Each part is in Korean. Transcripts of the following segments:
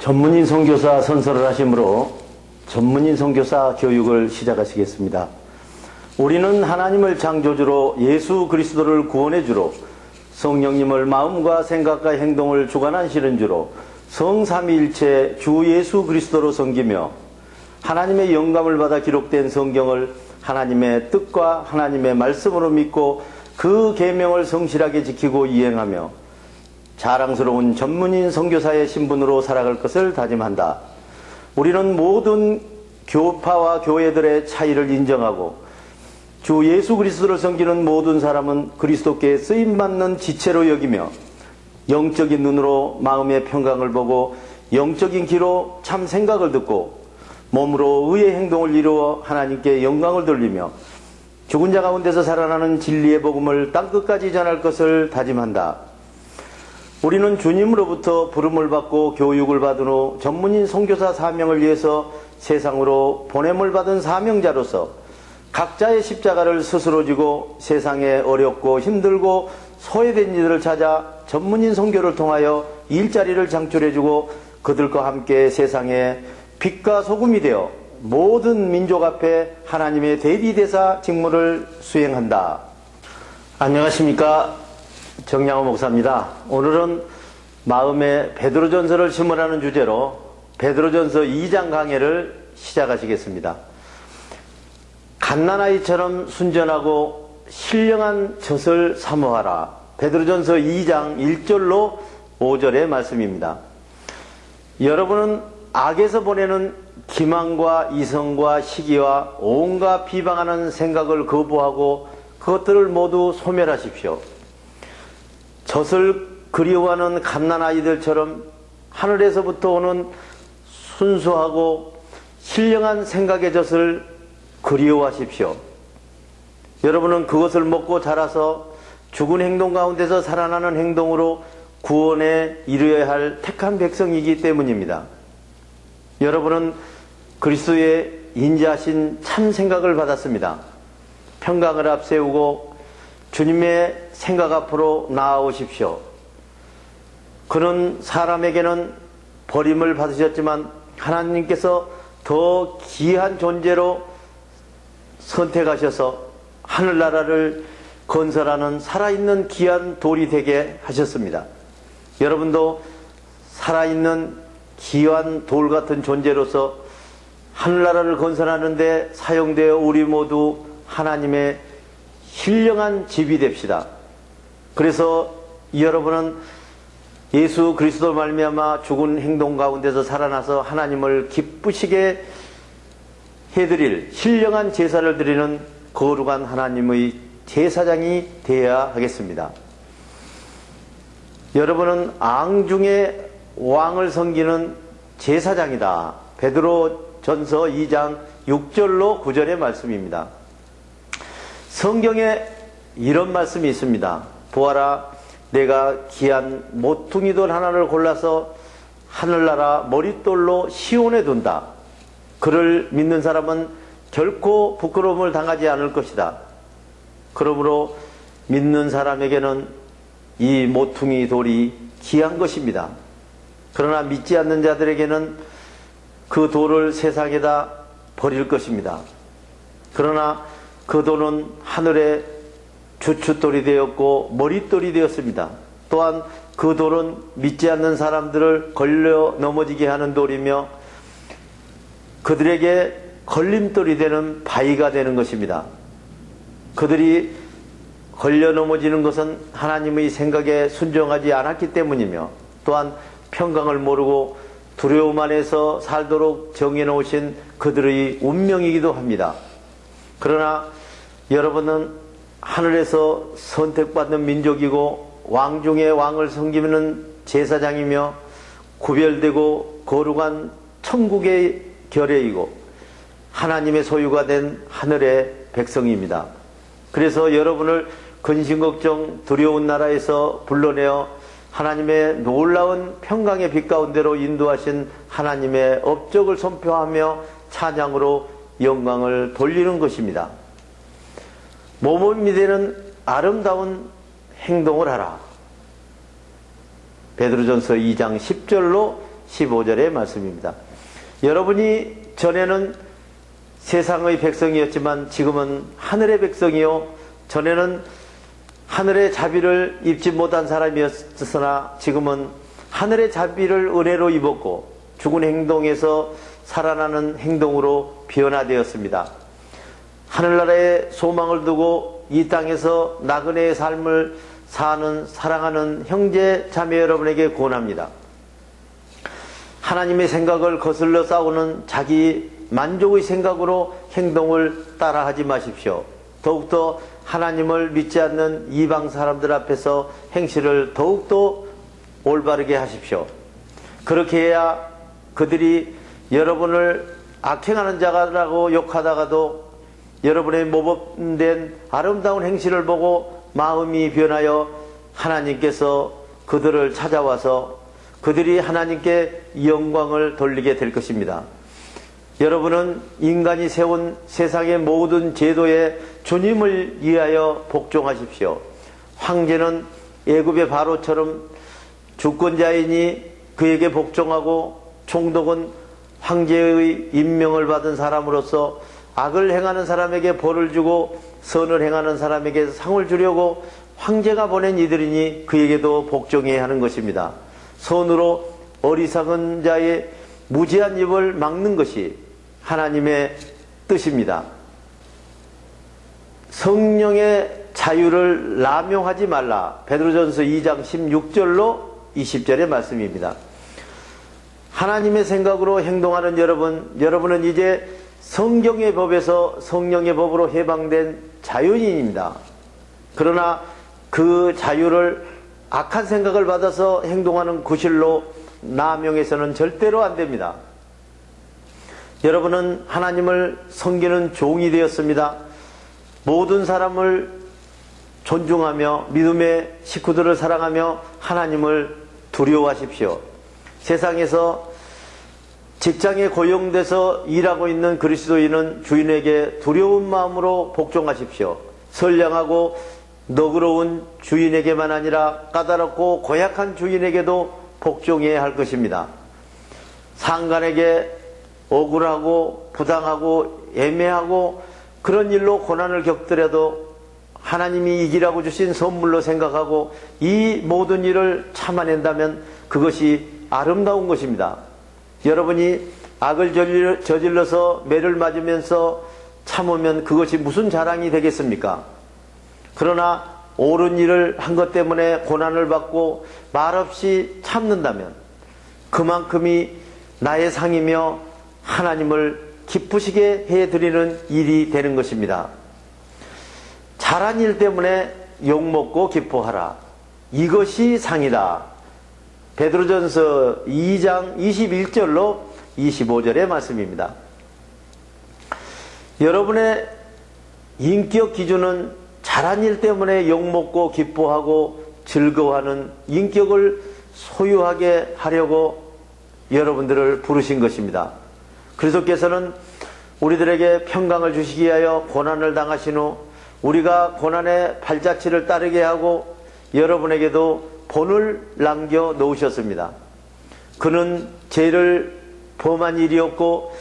전문인 선교사 선서를 하심으로 전문인 선교사 교육을 시작하시겠습니다. 우리는 하나님을 창조주로 예수 그리스도를 구원의 주로 성령님을 마음과 생각과 행동을 주관하시는 주로 성삼위일체 주 예수 그리스도로 섬기며 하나님의 영감을 받아 기록된 성경을 하나님의 뜻과 하나님의 말씀으로 믿고 그 계명을 성실하게 지키고 이행하며 자랑스러운 전문인 선교사의 신분으로 살아갈 것을 다짐한다. 우리는 모든 교파와 교회들의 차이를 인정하고 주 예수 그리스도를 섬기는 모든 사람은 그리스도께 쓰임받는 지체로 여기며 영적인 눈으로 마음의 평강을 보고 영적인 귀로 참 생각을 듣고 몸으로 의의 행동을 이루어 하나님께 영광을 돌리며 죽은 자 가운데서 살아나는 진리의 복음을 땅끝까지 전할 것을 다짐한다. 우리는 주님으로부터 부름을 받고 교육을 받은 후 전문인 선교사 사명을 위해서 세상으로 보냄을 받은 사명자로서 각자의 십자가를 스스로 지고 세상에 어렵고 힘들고 소외된 이들을 찾아 전문인 선교를 통하여 일자리를 창출해주고 그들과 함께 세상에 빛과 소금이 되어 모든 민족 앞에 하나님의 대리대사 직무를 수행한다. 안녕하십니까, 정양호 목사입니다. 오늘은 마음에 베드로전서를 심으라는 주제로 베드로전서 2장 강해를 시작하시겠습니다. 갓난아이처럼 순전하고 신령한 젖을 사모하라. 베드로전서 2장 1절로 5절의 말씀입니다. 여러분은 악에서 보내는 기망과 이성과 시기와 온갖 비방하는 생각을 거부하고 그것들을 모두 소멸하십시오. 젖을 그리워하는 갓난아이들처럼 하늘에서부터 오는 순수하고 신령한 생각의 젖을 그리워하십시오. 여러분은 그것을 먹고 자라서 죽은 행동 가운데서 살아나는 행동으로 구원에 이르어야 할 택한 백성이기 때문입니다. 여러분은 그리스도의 인자하신 참 생각을 받았습니다. 평강을 앞세우고 주님의 생각 앞으로 나아오십시오. 그는 사람에게는 버림을 받으셨지만 하나님께서 더 귀한 존재로 선택하셔서 하늘나라를 건설하는 살아있는 귀한 돌이 되게 하셨습니다. 여러분도 살아있는 귀한 돌 같은 존재로서 하늘나라를 건설하는 데 사용되어 우리 모두 하나님의 신령한 집이 됩시다. 그래서 여러분은 예수 그리스도 말미암아 죽은 행동 가운데서 살아나서 하나님을 기쁘시게 해드릴 신령한 제사를 드리는 거룩한 하나님의 제사장이 되어야 하겠습니다. 여러분은 앙 중에 왕을 섬기는 제사장이다. 베드로전서 2장 6절로 9절의 말씀입니다. 성경에 이런 말씀이 있습니다. 보아라, 내가 귀한 모퉁이돌 하나를 골라서 하늘나라 머릿돌로 시온에 둔다. 그를 믿는 사람은 결코 부끄러움을 당하지 않을 것이다. 그러므로 믿는 사람에게는 이 모퉁이 돌이 귀한 것입니다. 그러나 믿지 않는 자들에게는 그 돌을 세상에다 버릴 것입니다. 그러나 그 돌은 하늘의 주춧돌이 되었고 머릿돌이 되었습니다. 또한 그 돌은 믿지 않는 사람들을 걸려 넘어지게 하는 돌이며 그들에게 걸림돌이 되는 바위가 되는 것입니다. 그들이 걸려 넘어지는 것은 하나님의 생각에 순종하지 않았기 때문이며 또한 평강을 모르고 두려움 안에서 살도록 정해놓으신 그들의 운명이기도 합니다. 그러나 여러분은 하늘에서 선택받는 민족이고 왕 중에 왕을 섬기는 제사장이며 구별되고 거룩한 천국의 결례이고 하나님의 소유가 된 하늘의 백성입니다. 그래서 여러분을 근심걱정 두려운 나라에서 불러내어 하나님의 놀라운 평강의 빛 가운데로 인도하신 하나님의 업적을 선포하며 찬양으로 영광을 돌리는 것입니다. 몸을 믿는 아름다운 행동을 하라. 베드로전서 2장 10절로 15절의 말씀입니다. 여러분이 전에는 세상의 백성이었지만 지금은 하늘의 백성이요, 전에는 하늘의 자비를 입지 못한 사람이었으나 지금은 하늘의 자비를 은혜로 입었고 죽은 행동에서 살아나는 행동으로 변화되었습니다. 하늘나라의 소망을 두고 이 땅에서 나그네의 삶을 사는 사랑하는 형제 자매 여러분에게 권합니다. 하나님의 생각을 거슬러 싸우는 자기 만족의 생각으로 행동을 따라하지 마십시오. 더욱더 하나님을 믿지 않는 이방 사람들 앞에서 행실을 더욱더 올바르게 하십시오. 그렇게 해야 그들이 여러분을 악행하는 자라고 욕하다가도 여러분의 모범된 아름다운 행실을 보고 마음이 변하여 하나님께서 그들을 찾아와서 그들이 하나님께 영광을 돌리게 될 것입니다. 여러분은 인간이 세운 세상의 모든 제도에 주님을 위하여 복종하십시오. 황제는 애굽의 바로처럼 주권자이니 그에게 복종하고, 총독은 황제의 임명을 받은 사람으로서 악을 행하는 사람에게 벌을 주고 선을 행하는 사람에게 상을 주려고 황제가 보낸 이들이니 그에게도 복종해야 하는 것입니다. 선으로 어리석은 자의 무지한 입을 막는 것이 하나님의 뜻입니다. 성령의 자유를 남용하지 말라. 베드로전서 2장 16절로 20절의 말씀입니다. 하나님의 생각으로 행동하는 여러분은 이제 성경의 법에서 성령의 법으로 해방된 자유인입니다. 그러나 그 자유를 악한 생각을 받아서 행동하는 구실로 남용해서는 절대로 안 됩니다. 여러분은 하나님을 섬기는 종이 되었습니다. 모든 사람을 존중하며 믿음의 식구들을 사랑하며 하나님을 두려워하십시오. 세상에서 직장에 고용돼서 일하고 있는 그리스도인은 주인에게 두려운 마음으로 복종하십시오. 선량하고 너그러운 주인에게만 아니라 까다롭고 고약한 주인에게도 복종해야 할 것입니다. 상관에게 억울하고 부당하고 애매하고 그런 일로 고난을 겪더라도 하나님이 이기라고 주신 선물로 생각하고 이 모든 일을 참아낸다면 그것이 아름다운 것입니다. 여러분이 악을 저질러서 매를 맞으면서 참으면 그것이 무슨 자랑이 되겠습니까? 그러나 옳은 일을 한 것 때문에 고난을 받고 말없이 참는다면 그만큼이 나의 상이며 하나님을 기쁘시게 해드리는 일이 되는 것입니다. 잘한 일 때문에 욕먹고 기뻐하라. 이것이 상이다. 베드로전서 2장 21절로 25절의 말씀입니다. 여러분의 인격 기준은 잘한 일 때문에 욕먹고 기뻐하고 즐거워하는 인격을 소유하게 하려고 여러분들을 부르신 것입니다. 그리스도께서는 우리들에게 평강을 주시기 위하여 고난을 당하신 후 우리가 고난의 발자취를 따르게 하고 여러분에게도 본을 남겨 놓으셨습니다. 그는 죄를 범한 일이 없고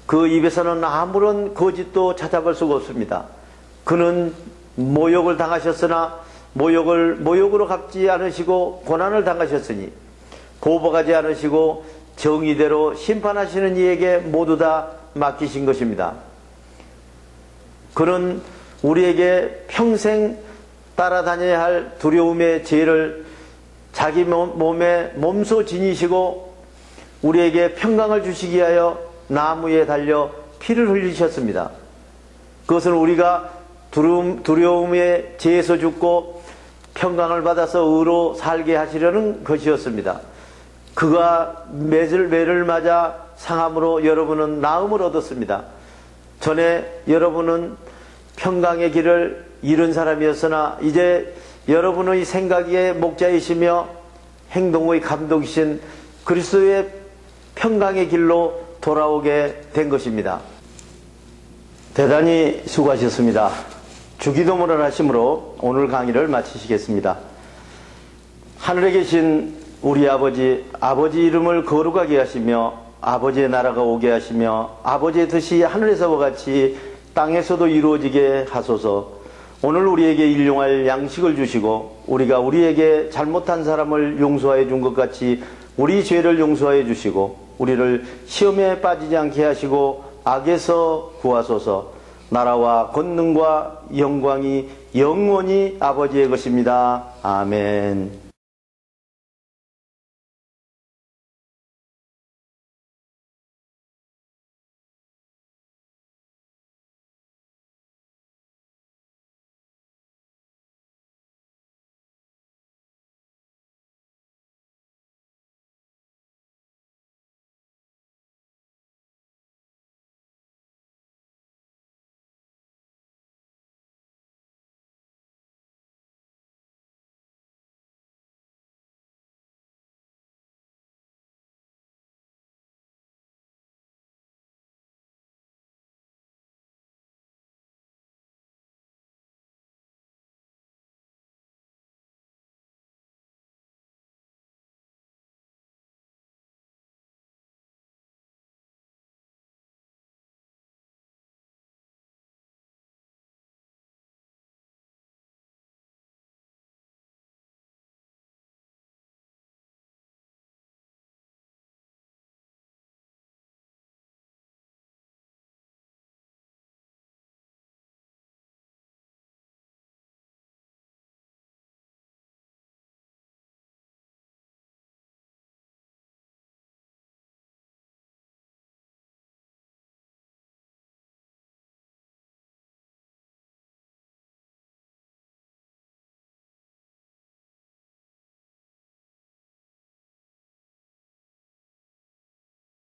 그 입에서는 아무런 거짓도 찾아볼 수가 없습니다. 그는 모욕을 당하셨으나 모욕으로 갚지 않으시고 고난을 당하셨으니 고복하지 않으시고 정의대로 심판하시는 이에게 모두 다 맡기신 것입니다. 그는 우리에게 평생 따라다녀야 할 두려움의 죄를 자기 몸에 몸소 지니시고 우리에게 평강을 주시기 위하여 나무에 달려 피를 흘리셨습니다. 그것은 우리가 두려움의 죄에서 죽고 평강을 받아서 의로 살게 하시려는 것이었습니다. 그가 매를 맞아 상함으로 여러분은 나음을 얻었습니다. 전에 여러분은 평강의 길을 잃은 사람이었으나 이제 여러분의 생각의 목자이시며 행동의 감독이신 그리스도의 평강의 길로 돌아오게 된 것입니다. 대단히 수고하셨습니다. 주기도문을 하심으로 오늘 강의를 마치시겠습니다. 하늘에 계신 우리 아버지 이름을 거룩하게 하시며 아버지의 나라가 오게 하시며 아버지의 뜻이 하늘에서와 같이 땅에서도 이루어지게 하소서. 오늘 우리에게 일용할 양식을 주시고 우리가 우리에게 잘못한 사람을 용서하여 준 것 같이 우리 죄를 용서하여 주시고 우리를 시험에 빠지지 않게 하시고 악에서 구하소서. 나라와 권능과 영광이 영원히 아버지의 것입니다. 아멘.